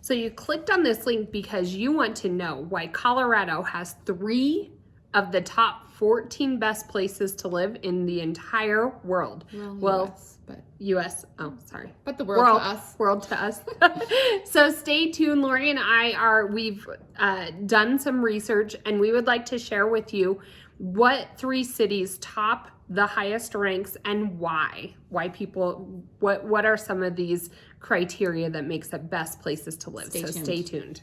So you clicked on this link because you want to know why Colorado has 3 of the top 14 best places to live in the entire world. US, oh, sorry. But the world to us. World to us. So stay tuned. Laurie and I we've done some research, and we would like to share with you what 3 cities top the highest ranks and why people, what are some of these criteria that makes it best places to live. Stay tuned.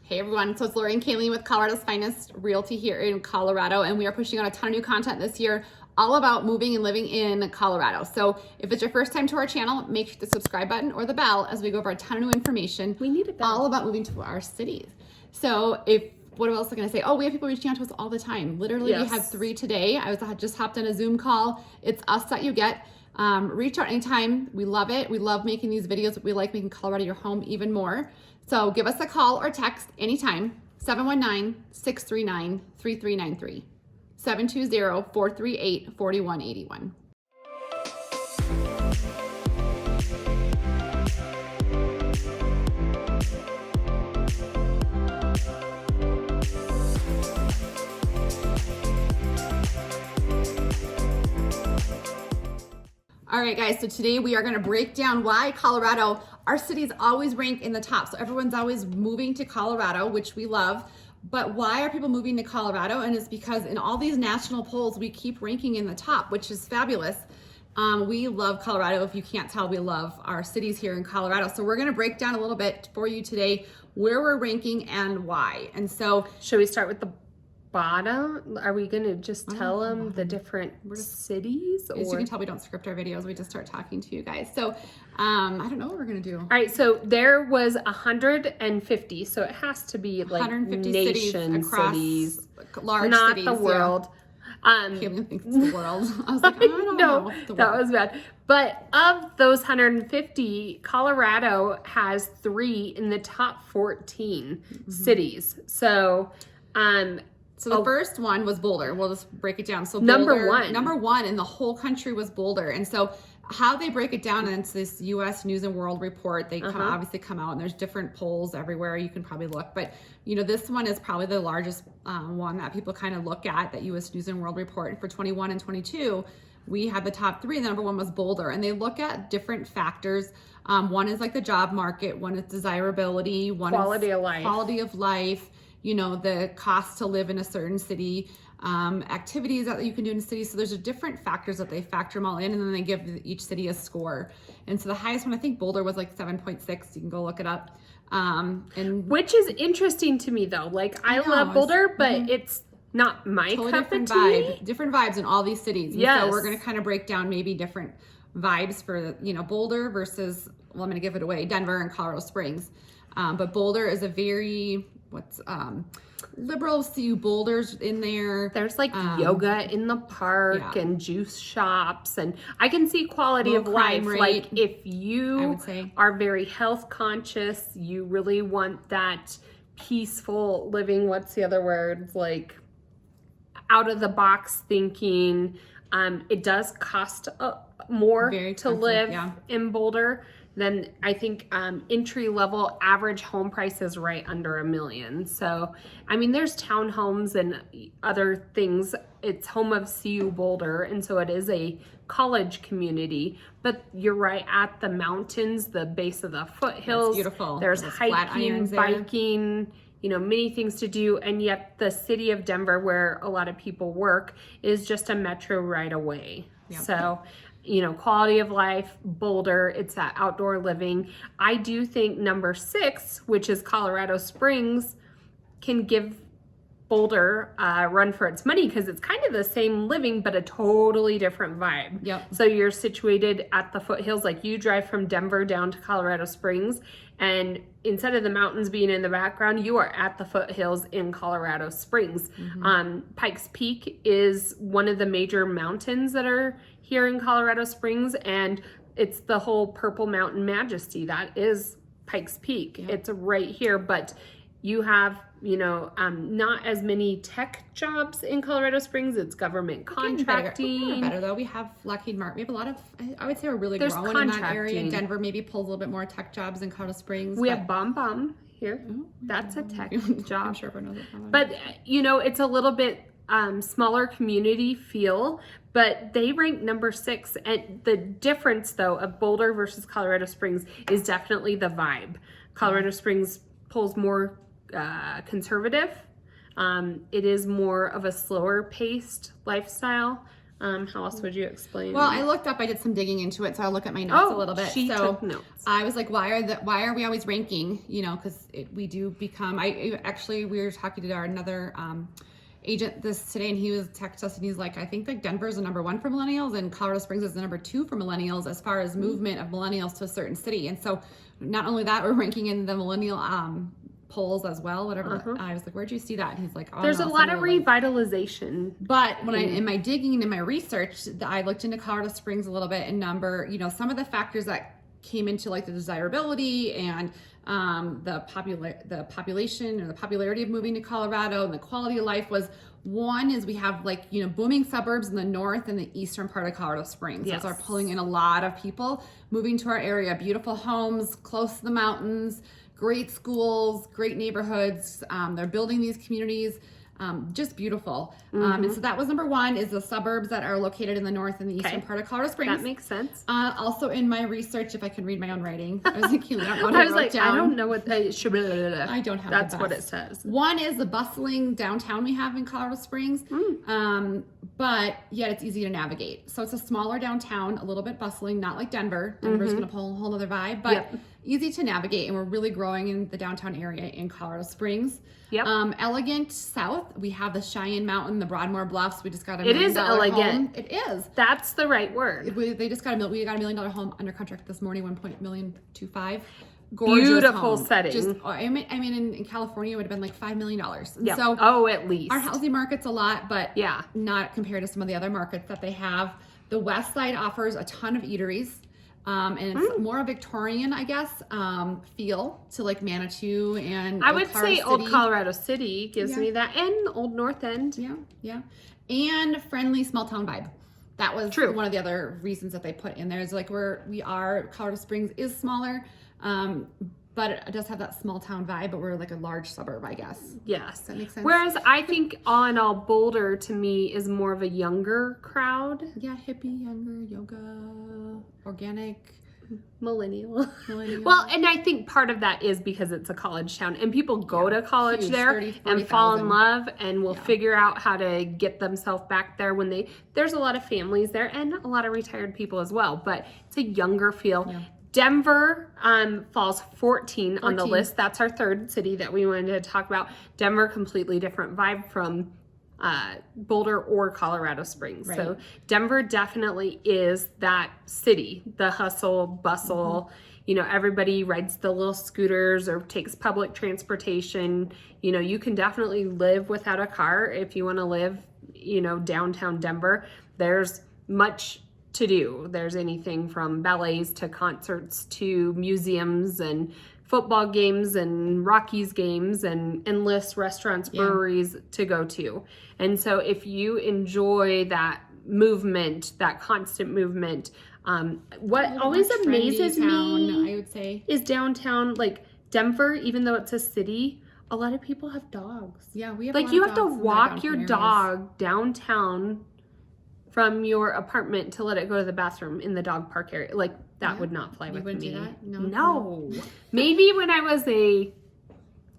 Hey everyone, so it's Laurie and Kalene with Colorado's Finest Realty here in Colorado, and we are pushing out a ton of new content this year all about moving and living in Colorado. So if it's your first time to our channel, make sure the subscribe button or the bell as we go over a ton of new information. We need a bell. All about moving to our cities. So what else am I going to say? Oh, we have people reaching out to us all the time. Literally, We had 3 today. I just hopped on a Zoom call. It's us that you get. Reach out anytime. We love it. We love making these videos. We like making Colorado your home even more. So give us a call or text anytime, 719-639-3393, 720-438-4181. All right, guys, so today we are going to break down why Colorado, our cities always rank in the top. So everyone's always moving to Colorado, which we love. But why are people moving to Colorado? And it's because in all these national polls, we keep ranking in the top, which is fabulous. We love Colorado. If you can't tell, we love our cities here in Colorado. So we're going to break down a little bit for you today where we're ranking and why. And so should we start with the bottom? Are we going to just tell them the different cities? As you can tell, we don't script our videos. We just start talking to you guys. So I don't know what we're going to do. All right. So there was 150. So it has to be like 150 nation cities across large not cities. Not the world. Kalene thinks it's the world. I was like, I don't know. That was bad. But of those 150, Colorado has 3 in the top 14 cities. So, so the first one was Boulder. We'll just break it down. So number one in the whole country was Boulder. And so how they break it down into this U.S. News and World Report, they obviously come out, and there's different polls everywhere. You can probably look, but this one is probably the largest one that people kind of look at, that U.S. News and World Report. And for 21 and 22, we had the top 3. The number 1 was Boulder, and they look at different factors. One is like the job market, one is desirability, one quality is quality of life. The cost to live in a certain city, activities that you can do in a city. So there's different factors that they factor them all in, and then they give each city a score. And so the highest one, I think Boulder was like 7.6. You can go look it up. And which is interesting to me though. Like I love Boulder, but it's not my cup of tea. Different vibes in all these cities. Yes. So we're going to kind of break down maybe different vibes for, Boulder versus, well, I'm going to give it away, Denver and Colorado Springs. But Boulder is a very, liberal. See Boulders in there. There's like yoga in the park and juice shops, and I can see quality of life. Like if you are very health conscious, you really want that peaceful living. What's the other words? Like out of the box thinking. It does cost more to live in Boulder. Then I think entry level average home price is right under $1 million. So, I mean, there's townhomes and other things. It's home of CU Boulder, and so it is a college community. But you're right at the mountains, the base of the foothills. That's beautiful. There's hiking, biking, many things to do. And yet the city of Denver, where a lot of people work, is just a metro right away. Yep. So, quality of life, Boulder, it's that outdoor living. I do think number 6, which is Colorado Springs, can give Boulder run for its money because it's kind of the same living, but a totally different vibe. Yep. So you're situated at the foothills, like you drive from Denver down to Colorado Springs, and instead of the mountains being in the background, you are at the foothills in Colorado Springs. Pikes Peak is one of the major mountains that are here in Colorado Springs, and it's the whole Purple Mountain Majesty. That is Pikes Peak. Yep. It's right here, but you have, not as many tech jobs in Colorado Springs. It's government contracting. We're better though. We have Lockheed Martin. We have a lot of, I would say we're really growing in that area. Denver maybe pulls a little bit more tech jobs in Colorado Springs. We have Bomb here. That's a tech job. I'm sure everyone knows it. But, it's a little bit smaller community feel, but they rank number 6. And the difference though of Boulder versus Colorado Springs is definitely the vibe. Colorado Springs pulls more conservative. It is more of a slower paced lifestyle. How else would you explain? Well, I looked up, I did some digging into it, so I'll look at my notes a little bit. She took notes. I was like, why are we always ranking? Because we do become, we were talking to another agent today, and he was texting us, and he's like, I think like Denver's the number 1 for millennials, and Colorado Springs is the number 2 for millennials as far as movement of millennials to a certain city. And so not only that, we're ranking in the millennial polls as well, whatever. I was like, where'd you see that? And he's like, there's a lot of revitalization. But when in my digging and in my research, I looked into Colorado Springs a little bit, and some of the factors that came into like the desirability and the population or the popularity of moving to Colorado and the quality of life was, one is we have like, booming suburbs in the north and the eastern part of Colorado Springs. Yes. Those are pulling in a lot of people moving to our area. Beautiful homes, close to the mountains, great schools, great neighborhoods. They're building these communities. Just beautiful. And so that was number 1, is the suburbs that are located in the north and the eastern part of Colorado Springs. That makes sense. Also in my research, if I can read my own writing, I was thinking, I don't know what I wrote down. I don't know what they should be. I don't have That's what it says. 1 is the bustling downtown we have in Colorado Springs, but yet it's easy to navigate. So it's a smaller downtown, a little bit bustling, not like Denver. Denver's going to pull a whole other vibe, but easy to navigate, and we're really growing in the downtown area in Colorado Springs. Elegant south, we have the Cheyenne Mountain, the Broadmoor Bluffs. We just got It is elegant. Home. It is. That's the right word. We got a $1 million home under contract this morning, 1.125. Gorgeous beautiful home. setting. Just, in California, it would have been like $5 million. Yeah. So, at least our housing market's a lot, but not compared to some of the other markets that they have. The west side offers a ton of eateries. And it's more a Victorian, I guess, feel to like Manitou and I would say Old Colorado City gives me that, and Old North End. Yeah. And friendly small town vibe. That was one of the other reasons that they put in there, is like Colorado Springs is smaller, but it does have that small town vibe, but we're like a large suburb, I guess. Yes. Does that make sense? Whereas I think all Boulder to me is more of a younger crowd. Yeah, hippie, younger, yoga, organic. Millennial. Well, and I think part of that is because it's a college town and people go to college there and fall in love and will figure out how to get themselves back there when there's a lot of families there and a lot of retired people as well, but it's a younger feel. Yeah. Denver falls 14 on the list. That's our 3rd city that we wanted to talk about. Denver, completely different vibe from Boulder or Colorado Springs. Right. So Denver definitely is that city, the hustle, bustle. Everybody rides the little scooters or takes public transportation. You can definitely live without a car if you want to live, downtown Denver. There's much to do. There's anything from ballets to concerts to museums and football games and Rockies games and endless restaurants, breweries to go to. And so if you enjoy that movement, that constant movement, what always amazes me, I would say, is downtown, like Denver, even though it's a city, a lot of people have dogs. Yeah, we have like you have to walk your dog downtown from your apartment to let it go to the bathroom in the dog park area. Like that would not fly with me. Do that? No. Maybe when I was a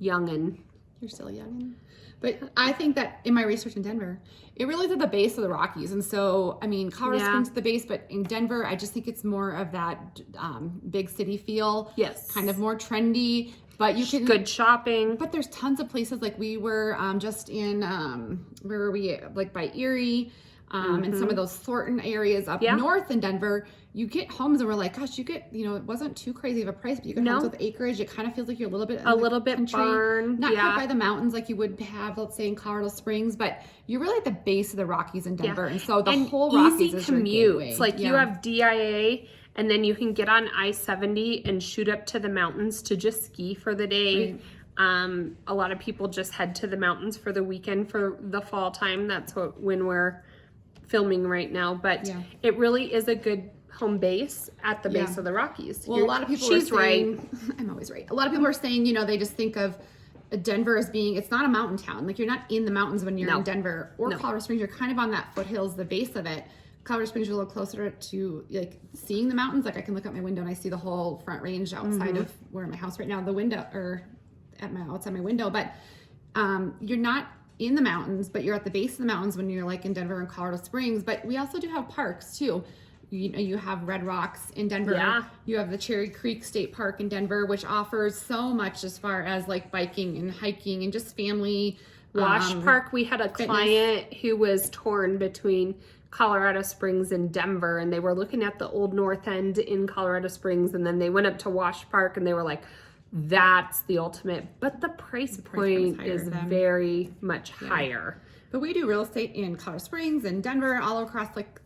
youngin'. You're still a youngin'. But I think that in my research in Denver, it really is at the base of the Rockies. And so, Colorado Springs is the base, but in Denver, I just think it's more of that big city feel. Yes. Kind of more trendy. But you can good shopping. But there's tons of places. Like we were just in where were we? Like by Erie, and some of those Thornton areas up north in Denver. You get homes and we're like, gosh, you get, it wasn't too crazy of a price, but you get homes with acreage. It kind of feels like you're a little bit barn, not quite by the mountains like you would have, let's say, in Colorado Springs, but you're really at the base of the Rockies in Denver, and so the whole Rockies is your gateway. Like you have DIA, and then you can get on I-70 and shoot up to the mountains to just ski for the day. Right. A lot of people just head to the mountains for the weekend for the fall time. That's when we're filming right now, but it really is a good home base at the base of the Rockies. Well, a lot of people are saying, I'm always right. A lot of people are saying, they just think of Denver as being, it's not a mountain town. Like you're not in the mountains when you're in Denver or Colorado Springs. You're kind of on that foothills, the base of it. Colorado Springs, you're a little closer to like seeing the mountains. Like I can look out my window and I see the whole Front Range outside of where my house right now, the window or outside my window. But you're not in the mountains, but you're at the base of the mountains when you're like in Denver and Colorado Springs. But we also do have parks too. You have Red Rocks in Denver. Yeah. You have the Cherry Creek State Park in Denver, which offers so much as far as like biking and hiking and just family. Wash Park, we had a client who was torn between Colorado Springs and Denver, and they were looking at the old North End in Colorado Springs, and then they went up to Wash Park and they were like, that's the ultimate. But the price point is very much higher. But we do real estate in Colorado Springs and Denver, all across like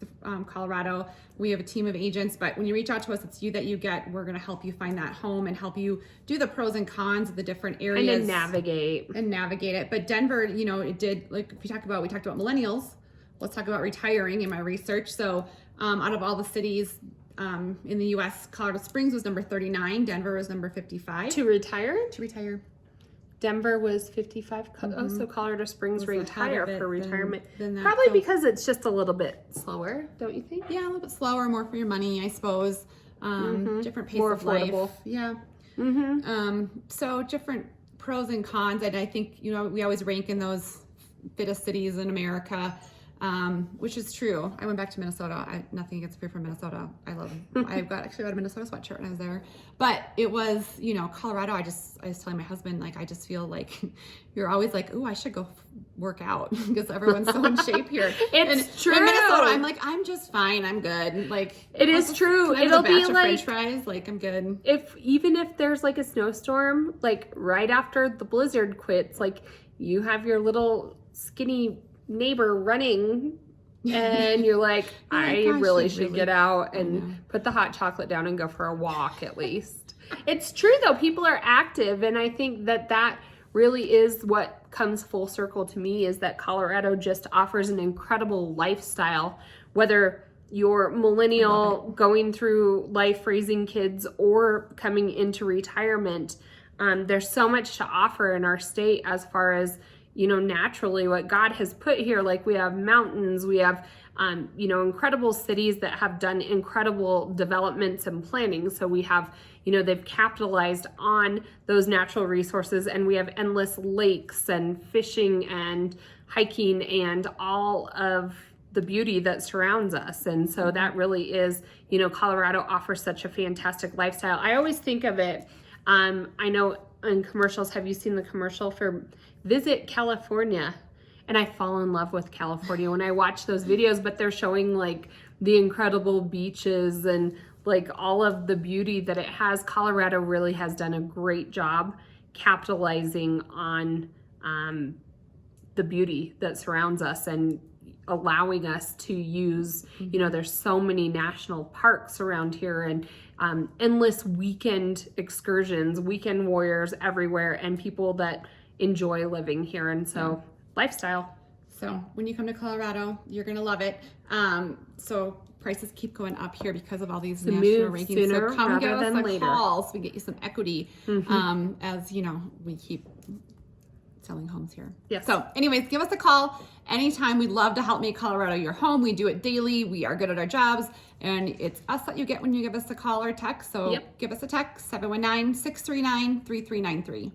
Colorado. We have a team of agents, but when you reach out to us, it's you that you get. We're going to help you find that home and help you do the pros and cons of the different areas. And navigate it. But Denver, it did, like we talked about millennials. Let's talk about retiring in my research. So out of all the cities in the U.S., Colorado Springs was number 39. Denver was number 55. To retire? To retire. Denver was 55. So Colorado Springs ranked higher for retirement. Than that. Probably because it's just a little bit slower, don't you think? Yeah, a little bit slower, more for your money, I suppose. Different pace more of affordable. Life. Yeah. So different pros and cons. And I think, we always rank in those fittest cities in America. Which is true. I went back to Minnesota. Nothing against people from Minnesota. I love them. I got a Minnesota sweatshirt when I was there. But it was, Colorado. I was telling my husband, like, I just feel like you're always like, oh, I should go work out because everyone's so in shape here. It's true. In Minnesota, I'm like, I'm just fine. I'm good. Like, it is true. It'll be like French fries. Like, I'm good. Even if there's like a snowstorm, like right after the blizzard quits, like you have your little skinny neighbor running and you're like, I really should get out and put the hot chocolate down and go for a walk at least. It's true though, people are active, and I think that really is what comes full circle to me, is that Colorado just offers an incredible lifestyle, whether you're millennial going through life, raising kids, or coming into retirement. There's so much to offer in our state as far as naturally what God has put here. Like we have mountains, we have, incredible cities that have done incredible developments and planning. So we have, they've capitalized on those natural resources, and we have endless lakes and fishing and hiking and all of the beauty that surrounds us. And so that really is, Colorado offers such a fantastic lifestyle. I always think of it, I know in commercials, have you seen the commercial for Visit California? And I fall in love with California when I watch those videos, but they're showing like the incredible beaches and like all of the beauty that it has. Colorado really has done a great job capitalizing on the beauty that surrounds us and allowing us to use, there's so many national parks around here, and endless weekend excursions, weekend warriors everywhere, and people that enjoy living here. And so lifestyle. So when you come to Colorado, you're going to love it. So prices keep going up here because of all these national rankings. So come give us a call so we get you some equity as, we keep selling homes here. Yes. So anyways, give us a call anytime. We'd love to help make Colorado your home. We do it daily. We are good at our jobs, and it's us that you get when you give us a call or text. So give us a text, 719-639-3393.